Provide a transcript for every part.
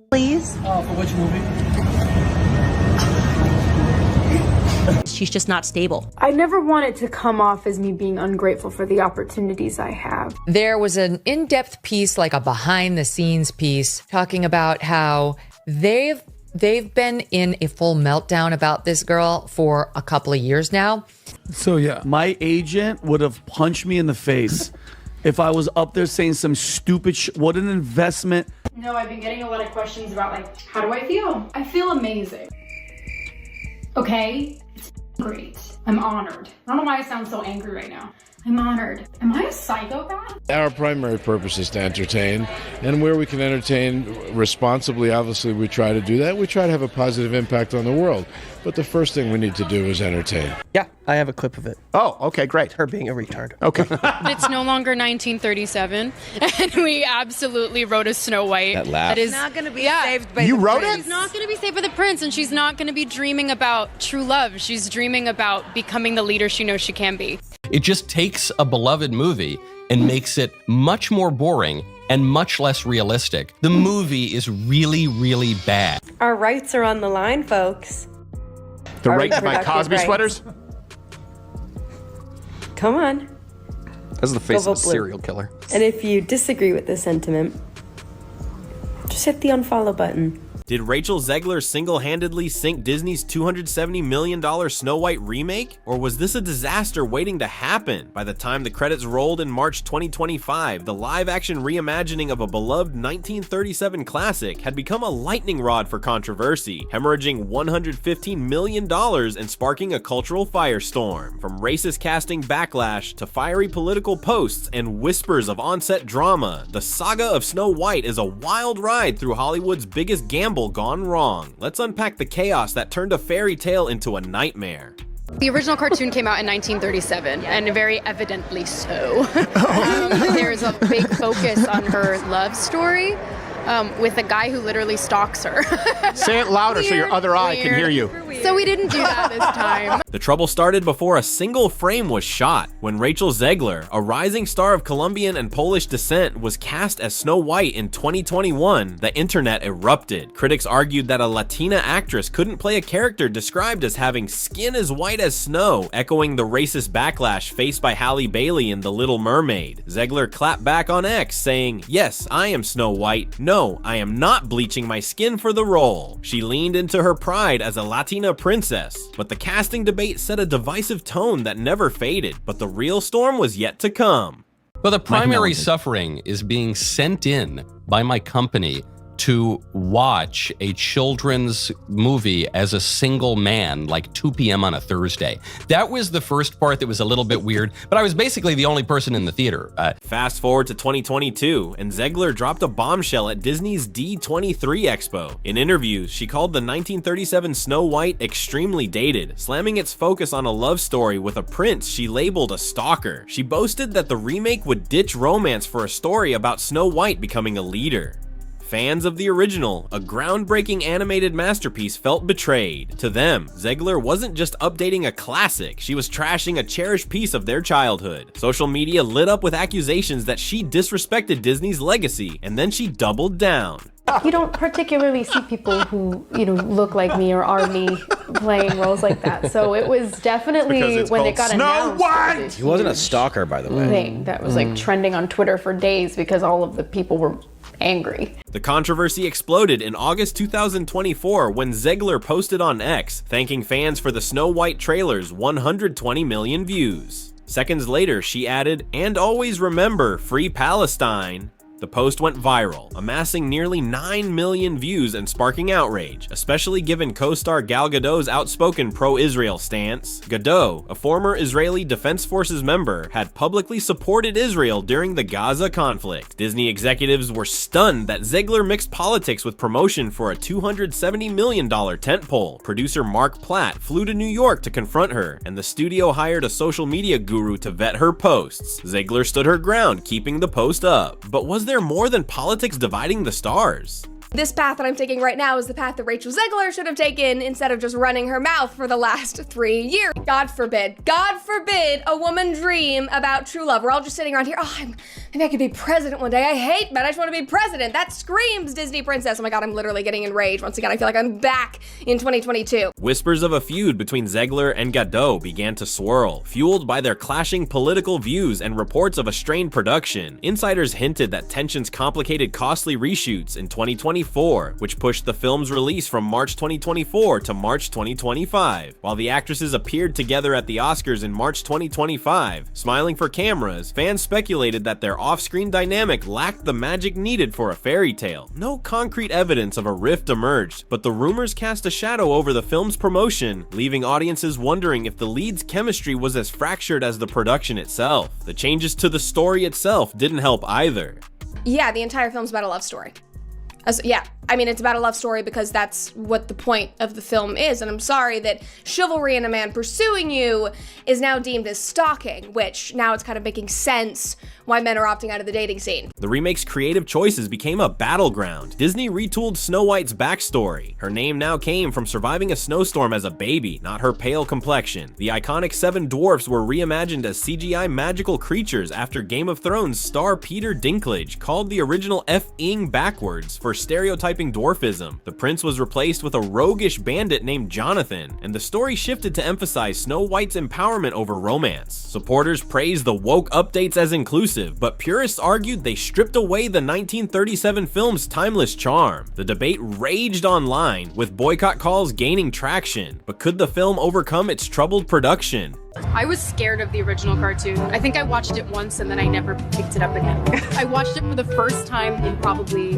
Please? For which movie? She's just not stable. I never want it to come off as me being ungrateful for the opportunities I have. There was an in-depth piece, like a behind-the-scenes piece, talking about how they've been in a full meltdown about this girl for a couple of years now. So yeah, my agent would have punched me in the face if I was up there saying some stupid shit. What an investment. No, I've been getting a lot of questions about, like, how do I feel? I feel amazing. Okay? It's great. I'm honored. I don't know why I sound so angry right now. I'm honored. Am I a psychopath? Our primary purpose is to entertain, and where we can entertain responsibly, obviously we try to do that. We try to have a positive impact on the world. But the first thing we need to do is entertain. Yeah, I have a clip of it. Oh, okay, great. Her being a retard. Okay. It's no longer 1937, and we absolutely wrote a Snow White. That laugh. That is not going to be saved by You the wrote prince. it? She's not going to be saved by the prince, and she's not going to be dreaming about true love. She's dreaming about becoming the leader she knows she can be. It just takes a beloved movie and makes it much more boring and much less realistic. The movie is really, really bad. Our rights are on the line, folks. The Our right to buy reproductive Cosby rights. sweaters? Come on. That's the face Go of a vote blue. serial killer. And if you disagree with this sentiment, just hit the unfollow button. Did Rachel Zegler single-handedly sink Disney's $270 million Snow White remake? Or was this a disaster waiting to happen? By the time the credits rolled in March 2025, the live-action reimagining of a beloved 1937 classic had become a lightning rod for controversy, hemorrhaging $115 million and sparking a cultural firestorm. From racist casting backlash to fiery political posts and whispers of on-set drama, the saga of Snow White is a wild ride through Hollywood's biggest gamble gone wrong. Let's unpack the chaos that turned a fairy tale into a nightmare. The original cartoon came out in 1937, and very evidently so. There's a big focus on her love story with a guy who literally stalks her. Say it louder so your other eye can hear you. So we didn't do that this time. The trouble started before a single frame was shot, when Rachel Zegler, a rising star of Colombian and Polish descent, was cast as Snow White in 2021. The internet erupted. Critics argued that a Latina actress couldn't play a character described as having skin as white as snow, echoing the racist backlash faced by Halle Bailey in The Little Mermaid. Zegler clapped back on X, saying, "Yes, I am Snow White. No, I am not bleaching my skin for the role." She leaned into her pride as a Latina princess, but the casting debate set a divisive tone that never faded, but the real storm was yet to come. Well, the primary suffering is being sent in by my company to watch a children's movie as a single man, like 2 p.m. on a Thursday. That was the first part that was a little bit weird, but I was basically the only person in the theater. Fast forward to 2022, and Zegler dropped a bombshell at Disney's D23 Expo. In interviews, she called the 1937 Snow White extremely dated, slamming its focus on a love story with a prince she labeled a stalker. She boasted that the remake would ditch romance for a story about Snow White becoming a leader. Fans of the original, a groundbreaking animated masterpiece, felt betrayed. To them, Zegler wasn't just updating a classic, she was trashing a cherished piece of their childhood. Social media lit up with accusations that she disrespected Disney's legacy, and then she doubled down. You don't particularly see people who, look like me or are me playing roles like that. So it was definitely, when it got announced, He wasn't a stalker, by the way. thing that was like trending on Twitter for days because all of the people were angry. The controversy exploded in August 2024 when Zegler posted on X, thanking fans for the Snow White trailer's 120 million views. Seconds later, she added, "And always remember, free Palestine." The post went viral, amassing nearly 9 million views and sparking outrage, especially given co-star Gal Gadot's outspoken pro-Israel stance. Gadot, a former Israeli Defense Forces member, had publicly supported Israel during the Gaza conflict. Disney executives were stunned that Zegler mixed politics with promotion for a $270 million tentpole. Producer Mark Platt flew to New York to confront her, and the studio hired a social media guru to vet her posts. Zegler stood her ground, keeping the post up. But was there more than politics dividing the stars? This path that I'm taking right now is the path that Rachel Zegler should have taken instead of just running her mouth for the last 3 years. God forbid a woman dream about true love. We're all just sitting around here, oh, I'm maybe I could be president one day. I hate men. I just want to be president. That screams Disney princess. Oh my God, I'm literally getting enraged. Once again, I feel like I'm back in 2022. Whispers of a feud between Zegler and Gadot began to swirl, fueled by their clashing political views and reports of a strained production. Insiders hinted that tensions complicated costly reshoots in 2024, which pushed the film's release from March 2024 to March 2025. While the actresses appeared together at the Oscars in March 2025, smiling for cameras, fans speculated that their off-screen dynamic lacked the magic needed for a fairy tale. No concrete evidence of a rift emerged, but the rumors cast a shadow over the film's promotion, leaving audiences wondering if the lead's chemistry was as fractured as the production itself. The changes to the story itself didn't help either. Yeah, the entire film's about a love story. Yeah, I mean, it's about a love story because that's what the point of the film is, and I'm sorry that chivalry in a man pursuing you is now deemed as stalking, which now it's kind of making sense why men are opting out of the dating scene. The remake's creative choices became a battleground. Disney retooled Snow White's backstory. Her name now came from surviving a snowstorm as a baby, not her pale complexion. The iconic 7 dwarfs were reimagined as CGI magical creatures after Game of Thrones star Peter Dinklage called the original F-ing backwards for stereotyping dwarfism. The prince was replaced with a roguish bandit named Jonathan, and the story shifted to emphasize Snow White's empowerment over romance. Supporters praised the woke updates as inclusive, but purists argued they stripped away the 1937 film's timeless charm. The debate raged online, with boycott calls gaining traction. But could the film overcome its troubled production? I was scared of the original cartoon. I think I watched it once and then I never picked it up again. I watched it for the first time in probably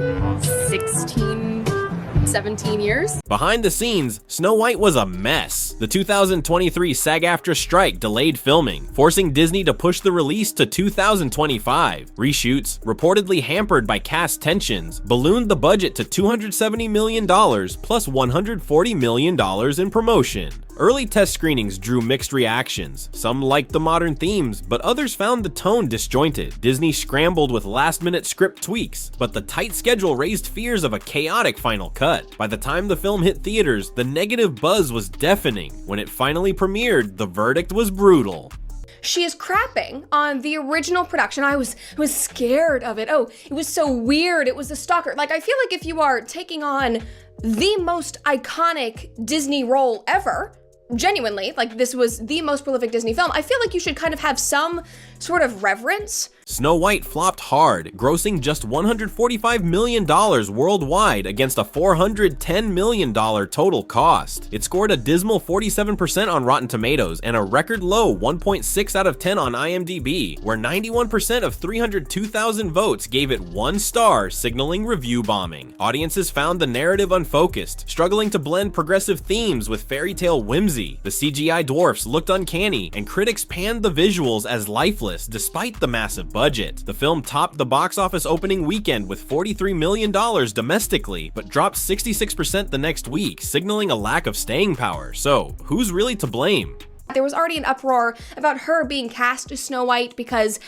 17 years. Behind the scenes, Snow White was a mess. The 2023 SAG-AFTRA strike delayed filming, forcing Disney to push the release to 2025. Reshoots, reportedly hampered by cast tensions, ballooned the budget to $270 million plus $140 million in promotion. Early test screenings drew mixed reactions. Some liked the modern themes, but others found the tone disjointed. Disney scrambled with last-minute script tweaks, but the tight schedule raised fears of a chaotic final cut. By the time the film hit theaters, the negative buzz was deafening. When it finally premiered, the verdict was brutal. She is crapping on the original production. I was scared of it. Oh, it was so weird. It was a stalker. Like, I feel like if you are taking on the most iconic Disney role ever, genuinely, like this was the most prolific Disney film, I feel like you should kind of have some sort of reverence. Snow White flopped hard, grossing just $145 million worldwide against a $410 million total cost. It scored a dismal 47% on Rotten Tomatoes and a record low 1.6 out of 10 on IMDb, where 91% of 302,000 votes gave it 1 star, signaling review bombing. Audiences found the narrative unfocused, struggling to blend progressive themes with fairy tale whimsy. The CGI dwarfs looked uncanny, and critics panned the visuals as lifeless despite the massive budget. The film topped the box office opening weekend with $43 million domestically, but dropped 66% the next week, signaling a lack of staying power. So, who's really to blame? There was already an uproar about her being cast as Snow White because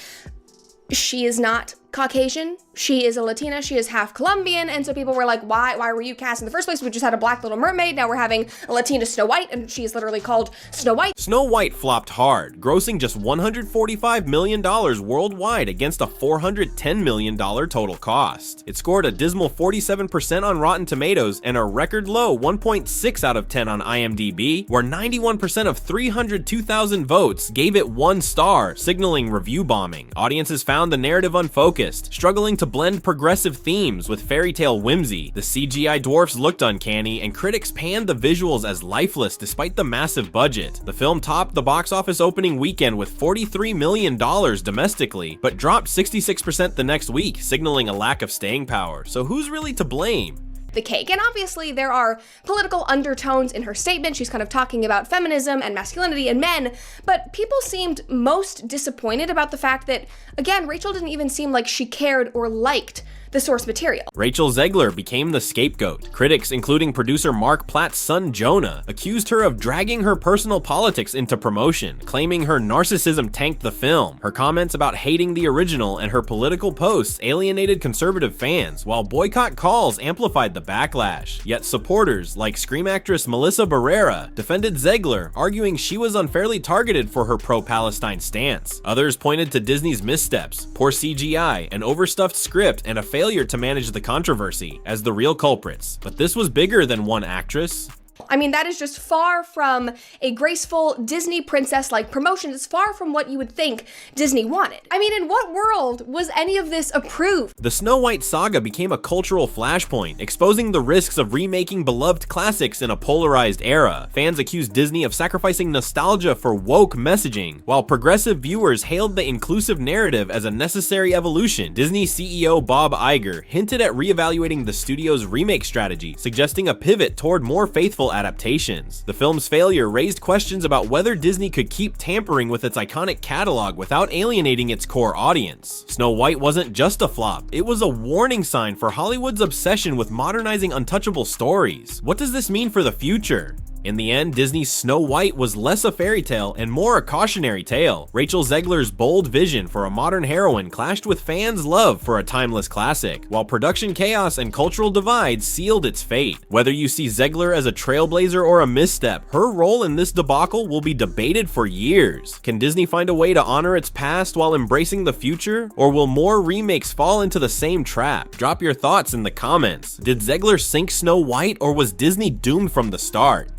she is not Caucasian, she is a Latina, she is half Colombian, and so people were like, why were you cast in the first place? We just had a black Little Mermaid, now we're having a Latina Snow White, and she is literally called Snow White. Snow White flopped hard, grossing just $145 million worldwide against a $410 million total cost. It scored a dismal 47% on Rotten Tomatoes and a record low 1.6 out of 10 on IMDb, where 91% of 302,000 votes gave it 1 star, signaling review bombing. Audiences found the narrative unfocused, struggling to blend progressive themes with fairy tale whimsy. The CGI dwarfs looked uncanny, and critics panned the visuals as lifeless despite the massive budget. The film topped the box office opening weekend with $43 million domestically, but dropped 66% the next week, signaling a lack of staying power. So who's really to blame? The cake. And obviously there are political undertones in her statement. She's kind of talking about feminism and masculinity and men, but people seemed most disappointed about the fact that, again, Rachel didn't even seem like she cared or liked the source material. Rachel Zegler became the scapegoat. Critics, including producer Mark Platt's son Jonah, accused her of dragging her personal politics into promotion, claiming her narcissism tanked the film. Her comments about hating the original and her political posts alienated conservative fans, while boycott calls amplified the backlash. Yet supporters, like Scream actress Melissa Barrera, defended Zegler, arguing she was unfairly targeted for her pro-Palestine stance. Others pointed to Disney's missteps, poor CGI, an overstuffed script, and a failure to manage the controversy as the real culprits. But this was bigger than one actress. I mean, that is just far from a graceful Disney princess-like promotion. It's far from what you would think Disney wanted. I mean, in what world was any of this approved? The Snow White saga became a cultural flashpoint, exposing the risks of remaking beloved classics in a polarized era. Fans accused Disney of sacrificing nostalgia for woke messaging, while progressive viewers hailed the inclusive narrative as a necessary evolution. Disney CEO Bob Iger hinted at reevaluating the studio's remake strategy, suggesting a pivot toward more faithful adaptations. The film's failure raised questions about whether Disney could keep tampering with its iconic catalog without alienating its core audience. Snow White wasn't just a flop, it was a warning sign for Hollywood's obsession with modernizing untouchable stories. What does this mean for the future? In the end, Disney's Snow White was less a fairy tale and more a cautionary tale. Rachel Zegler's bold vision for a modern heroine clashed with fans' love for a timeless classic, while production chaos and cultural divides sealed its fate. Whether you see Zegler as a trailblazer or a misstep, her role in this debacle will be debated for years. Can Disney find a way to honor its past while embracing the future? Or will more remakes fall into the same trap? Drop your thoughts in the comments. Did Zegler sink Snow White, or was Disney doomed from the start?